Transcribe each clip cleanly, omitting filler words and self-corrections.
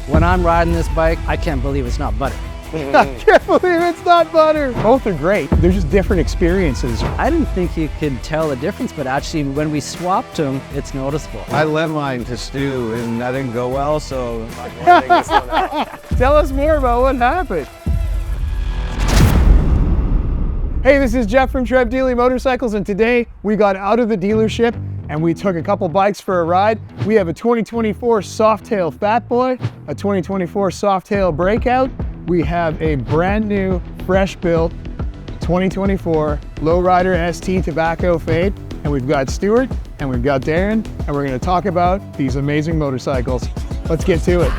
When I'm riding this bike, I can't believe it's not butter. I can't believe it's not butter. Both are great. They're just different experiences. I didn't think you could tell the difference, but actually when we swapped them, it's noticeable. I lent mine to Stu and that didn't go well, so I'm lending this one out. Tell us more about what happened. Hey, this is Jeff from Trev Dealey Motorcycles, and today we got out of the dealership and we took a couple bikes for a ride. We have a 2024 Softail Fat Boy, a 2024 Softail Breakout. We have a brand new, fresh built 2024 Lowrider ST Tobacco Fade, and we've got Stuart and we've got Darren, and we're going to talk about these amazing motorcycles. Let's get to it.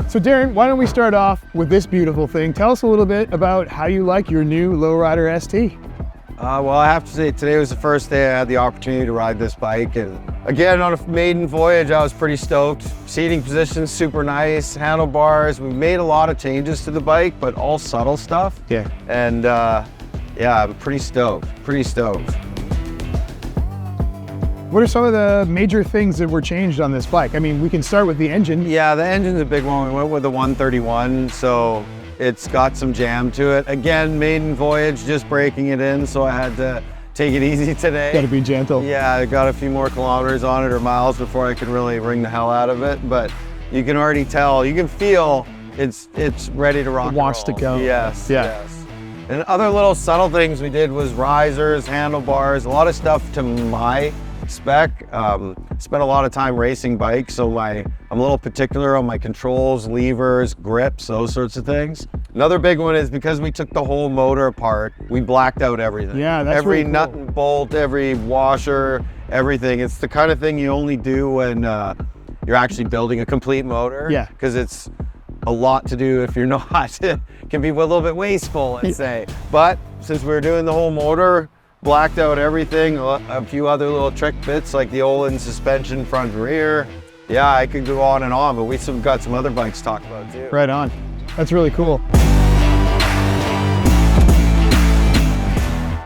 So Darren, why don't we start off with this beautiful thing. Tell us a little bit about how you like your new Lowrider ST. Well, I have to say today was the first day I had the opportunity to ride this bike, and again on a maiden voyage I was pretty stoked. Seating positions super nice, handlebars. We made a lot of changes to the bike, but all subtle stuff. Yeah. And yeah, I'm pretty stoked. What are some of the major things that were changed on this bike? I mean, we can start with the engine. Yeah, the engine's a big one. We went with the 131, so it's got some jam to it. Again, maiden voyage, just breaking it in, so I had to take it easy today. Got to be gentle. Yeah, I got a few more kilometers on it or miles before I could really wring the hell out of it, but you can already tell, you can feel it's ready to rock and roll. Wants to go. Yes, yeah. yes. And other little subtle things we did was risers, handlebars, a lot of stuff to my spec. Spent a lot of time racing bikes, so I'm a little particular on my controls, levers, grips, those sorts of things. Another big one is because we took the whole motor apart, we blacked out everything. Yeah, that's every really nut cool. and bolt, every washer, everything. It's the kind of thing you only do when you're actually building a complete motor. Yeah. Because it's a lot to do if you're not. It can be a little bit wasteful, let's say. But since we're doing the whole motor, blacked out everything, a few other little trick bits like the Öhlins suspension front and rear. Yeah, I could go on and on, but we still got some other bikes to talk about too. Right on. That's really cool.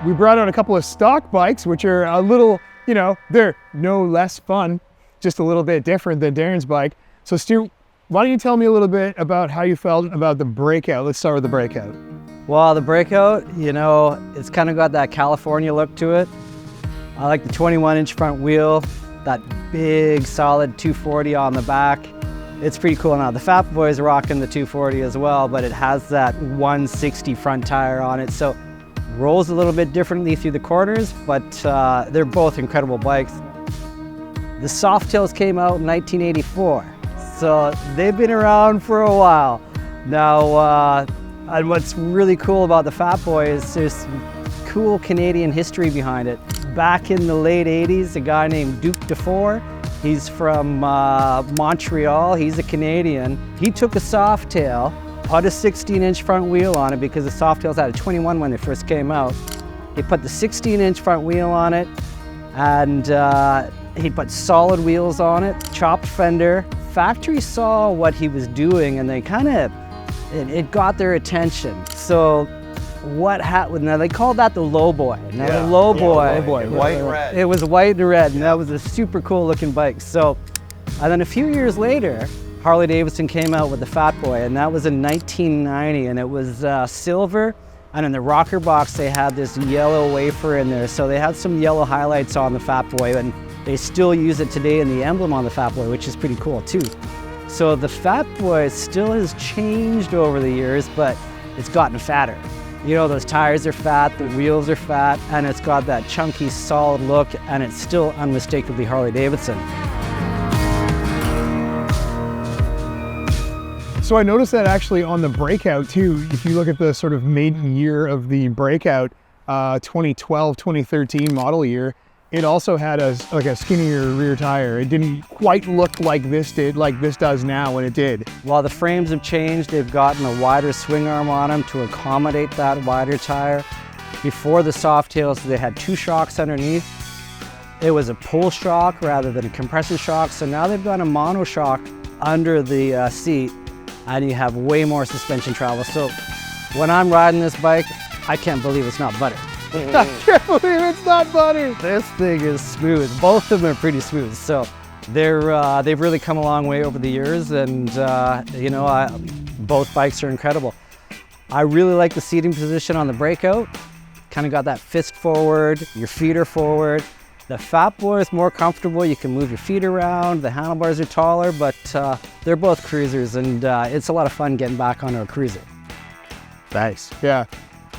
We brought out a couple of stock bikes, which are a little, you know, they're no less fun, just a little bit different than Darren's bike. So Stu, why don't you tell me a little bit about how you felt about the Breakout? Let's start with the Breakout. Well, the Breakout, you know, it's kind of got that California look to it. I like the 21-inch front wheel, that big solid 240 on the back. It's pretty cool. Now the Fat Boy's rocking the 240 as well, but it has that 160 front tire on it, so rolls a little bit differently through the corners, but they're both incredible bikes. The Softails came out in 1984, so they've been around for a while. Now, and what's really cool about the Fat Boy is there's some cool Canadian history behind it. Back in the late 80s, a guy named Dufour, he's from Montreal, he's a Canadian. He took a Softail, put a 16-inch front wheel on it because the Softails had a 21 when they first came out. He put the 16-inch front wheel on it, and he put solid wheels on it, chopped fender. Factory saw what he was doing and they kind of, it got their attention. So what happened, now they called that the Low Boy. Now Yeah. the Low Yeah, Boy, Low Boy, white and red. It was white and red, and that was a super cool looking bike. So, and then a few years later, Harley Davidson came out with the Fat Boy, and that was in 1990, and it was silver, and in the rocker box they had this yellow wafer in there, so they had some yellow highlights on the Fat Boy, and they still use it today in the emblem on the Fat Boy, which is pretty cool too. So the Fat Boy still has changed over the years, but it's gotten fatter. You know, those tires are fat, the wheels are fat, and it's got that chunky, solid look, and it's still unmistakably Harley Davidson. So I noticed that actually on the Breakout too, if you look at the sort of maiden year of the Breakout, 2012, 2013 model year, it also had a skinnier rear tire. It didn't quite look like this does now when it did. While the frames have changed, they've gotten a wider swing arm on them to accommodate that wider tire. Before the Softails, they had two shocks underneath. It was a pull shock rather than a compressor shock, so now they've got a mono shock under the seat. and you have way more suspension travel. So when I'm riding this bike, I can't believe it's not butter. I can't believe it's not butter. This thing is smooth. Both of them are pretty smooth. So they've really come a long way over the years, and you know, both bikes are incredible. I really like the seating position on the Breakout. Kind of got that fist forward, your feet are forward. The Fat Boy is more comfortable. You can move your feet around. The handlebars are taller, but they're both cruisers, and it's a lot of fun getting back onto a cruiser. Nice. Yeah.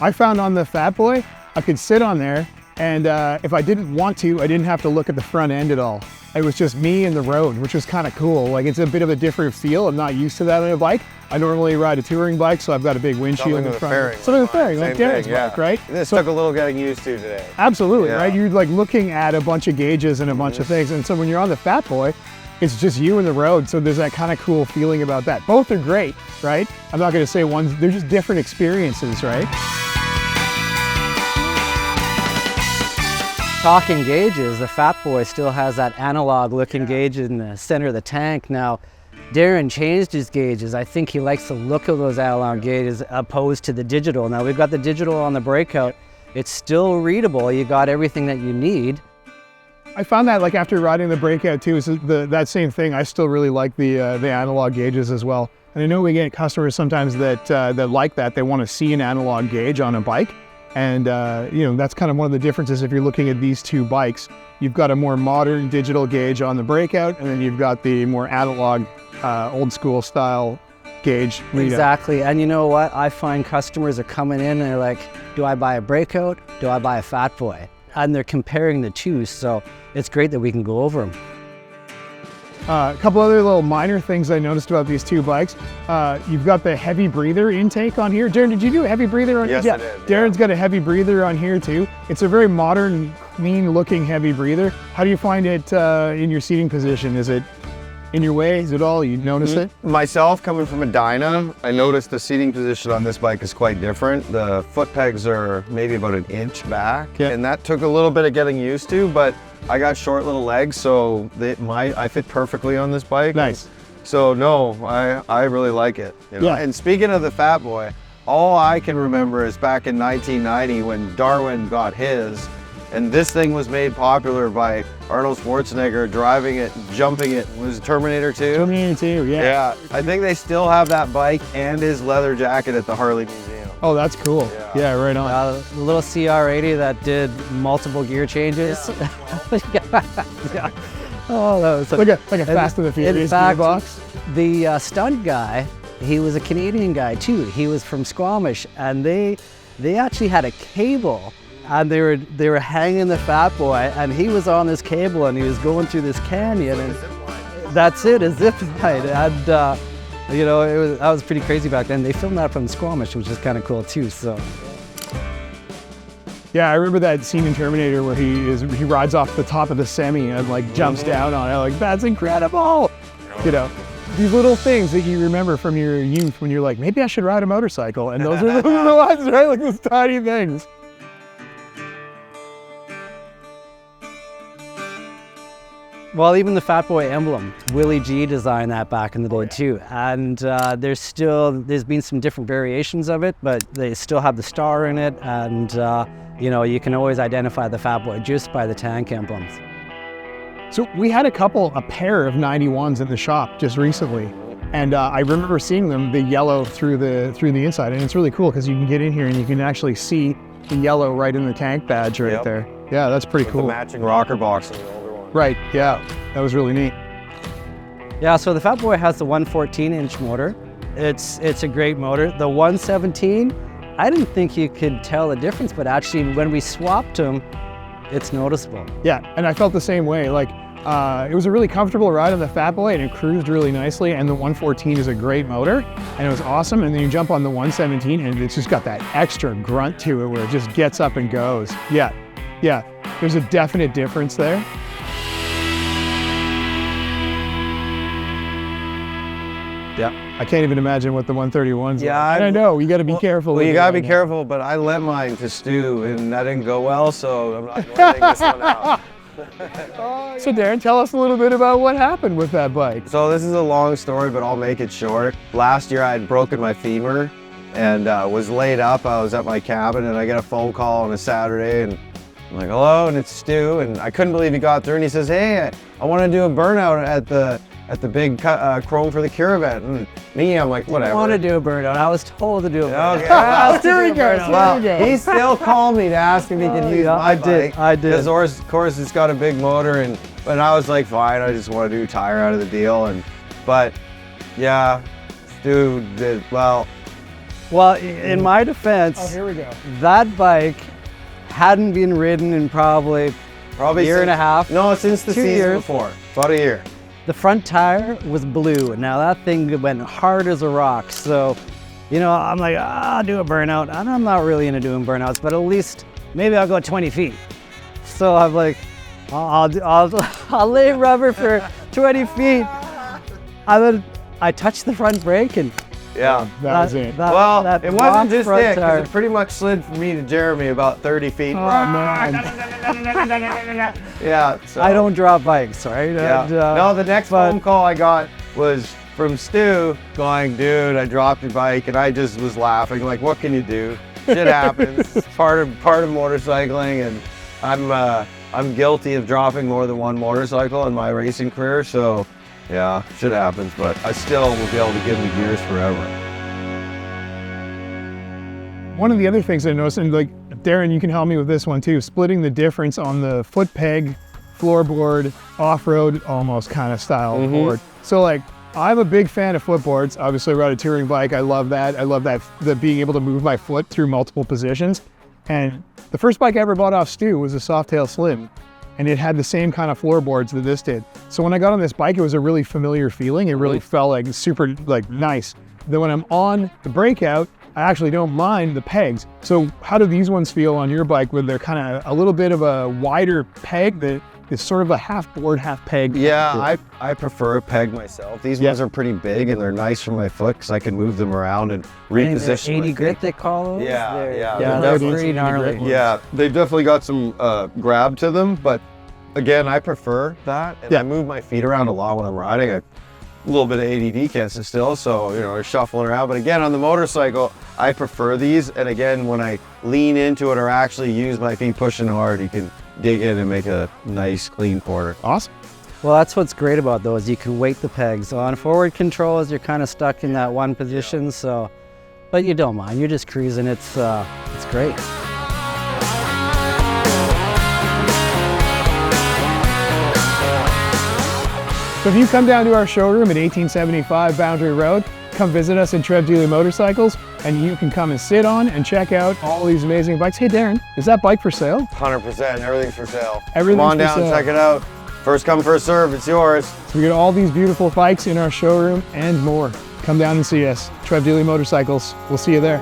I found on the Fat Boy, I could sit on there, and if I didn't want to, I didn't have to look at the front end at all. It was just me and the road, which was kind of cool. Like, it's a bit of a different feel. I'm not used to that on a bike. I normally ride a touring bike, so I've got a big windshield in front. Something with a fairing, like Darren's bike, right? This took a little getting used to today. Absolutely, right? You're like looking at a bunch of gauges and a bunch of things. And so when you're on the Fat Boy, it's just you and the road. So there's that kind of cool feeling about that. Both are great, right? I'm not going to say they're just different experiences, right? Talking gauges, the Fat Boy still has that analog looking gauge in the center of the tank. Now, Darren changed his gauges. I think he likes the look of those analog gauges opposed to the digital. Now we've got the digital on the Breakout. It's still readable. You got everything that you need. I found that, like, after riding the Breakout too, is that same thing. I still really like the analog gauges as well. And I know we get customers sometimes that like that. They want to see an analog gauge on a bike. And you know, that's kind of one of the differences if you're looking at these two bikes. You've got a more modern digital gauge on the Breakout, and then you've got the more analog, old school style gauge readout. Exactly, and you know what? I find customers are coming in and they're like, do I buy a Breakout? Do I buy a Fat Boy? And they're comparing the two, so it's great that we can go over them. A couple other little minor things I noticed about these two bikes. You've got the heavy breather intake on here. Darren, did you do a heavy breather on here? Yes, I did. Darren's got a heavy breather on here too. It's a very modern, clean looking heavy breather. How do you find it in your seating position? Is it in your way? Is it all? You notice it? Myself, coming from a Dyna, I noticed the seating position on this bike is quite different. The foot pegs are maybe about an inch back, and that took a little bit of getting used to, but I got short little legs, so I fit perfectly on this bike. Nice. So no, I really like it. You know? Yeah. And speaking of the Fat Boy, all I can remember is back in 1990 when Darwin got his, and this thing was made popular by Arnold Schwarzenegger driving it, jumping it. Was it Terminator 2? Terminator 2, yeah. Yeah, I think they still have that bike and his leather jacket at the Harley Museum. Oh, that's cool. Yeah, right on. The little CR80 that did multiple gear changes. Yeah. Oh, that was like a Fast and the Furious gearbox. The stunt guy, he was a Canadian guy too. He was from Squamish, and they actually had a cable, and they were hanging the Fat Boy, and he was on this cable, and he was going through this canyon, and that's it, a zip line. And you know, that was pretty crazy back then. They filmed that from Squamish, which is kind of cool too. So. Yeah, I remember that scene in Terminator where he rides off the top of the semi and like jumps down on it. Like, that's incredible. You know, these little things that you remember from your youth when you're like, maybe I should ride a motorcycle. And those are the ones, right? Like those tiny things. Well, even the Fat Boy emblem, Willie G designed that back in the day too. And there's been some different variations of it, but they still have the star in it. And you know, you can always identify the Fat Boy just by the tank emblems. So we had a pair of 91s in the shop just recently. And I remember seeing them, the yellow through the inside. And it's really cool because you can get in here and you can actually see the yellow right in the tank badge right there. Yeah, that's pretty cool. The matching rocker box in the older one. Right, yeah, that was really neat. Yeah, so the Fat Boy has the 114-inch motor. It's a great motor. The 117, I didn't think you could tell the difference, but actually when we swapped them, it's noticeable. Yeah, and I felt the same way. Like, it was a really comfortable ride on the Fat Boy and it cruised really nicely, and the 114 is a great motor and it was awesome. And then you jump on the 117 and it's just got that extra grunt to it where it just gets up and goes. Yeah, there's a definite difference there. Yeah, I can't even imagine what the 131's. Yeah, I know, you gotta be careful. Well, you gotta be careful, but I lent mine to Stu and that didn't go well, so I'm not going to take this one out. So Darren, tell us a little bit about what happened with that bike. So this is a long story, but I'll make it short. Last year I had broken my femur and was laid up. I was at my cabin and I get a phone call on a Saturday and I'm like, hello, and it's Stu, and I couldn't believe he got through and he says, hey, I want to do a burnout at the big Chrome for the Cure event. And me, I'm like, whatever. I want to do a burnout. I was told to do a burnout. Okay. Here we go. Well, he still called me to ask if he could use my bike. I did. Because of course it's got a big motor, and I was like, fine, I just want to do tire out of the deal. But yeah, Stu did well. Well, in my defense, Here we go. that bike hadn't been ridden in probably a year and a half. No, since the 2 season years. before, about a year. The front tire was blue. Now that thing went hard as a rock. So, you know, I'm like, I'll do a burnout. And I'm not really into doing burnouts, but at least maybe I'll go 20 feet. So I'm like, I'll lay rubber for 20 feet. I touched the front brake and Yeah. That was it. Well, that it wasn't just front it, tire. because it pretty much slid from me to Jeremy about 30 feet. Oh, man. Yeah. So, I don't drop bikes, right? Yeah. And, No, the next but- phone call I got was from Stu going, dude, I dropped your bike, and I just was laughing, like, what can you do? Shit happens. It's part of motorcycling, and I'm guilty of dropping more than one motorcycle in my racing career, so yeah, shit happens, but I still will be able to give the gears forever. One of the other things I noticed, and like Darren, you can help me with this one too, splitting the difference on the foot peg, floorboard, off-road almost kind of style board. So like, I'm a big fan of footboards. Obviously I ride a touring bike. I love that. I love that the being able to move my foot through multiple positions. And the first bike I ever bought off Stu was a Softail Slim. And it had the same kind of floorboards that this did. So when I got on this bike, it was a really familiar feeling. It really felt like super nice. Then when I'm on the Breakout, I actually don't mind the pegs. So how do these ones feel on your bike, where they're kind of a little bit of a wider peg that is sort of a half board, half peg? Yeah, I prefer a peg myself. These ones are pretty big and they're nice for my foot because I can move them around and reposition. 80 grit they call those? Yeah, yeah. Yeah, They're they're pretty gnarly. Yeah, they've definitely got some grab to them, but again, I prefer that. And I move my feet around a lot when I'm riding. A little bit of ADD can't sit still, so you know, I'm shuffling around. But again, on the motorcycle, I prefer these. And again, when I lean into it or actually use my feet pushing hard, you can dig in and make a nice clean corner. Awesome. Well, that's what's great about those. You can weight the pegs. On forward controls, you're kind of stuck in that one position. So, but you don't mind. You're just cruising. It's great. So if you come down to our showroom at 1875 Boundary Road, come visit us at Trev Dealey Motorcycles, and you can come and sit on and check out all these amazing bikes. Hey Darren, is that bike for sale? 100%, everything's for sale. Everything's Come on for down, sale. check it out. First come, first serve, it's yours. So we got all these beautiful bikes in our showroom and more. Come down and see us. Trev Dealey Motorcycles. We'll see you there.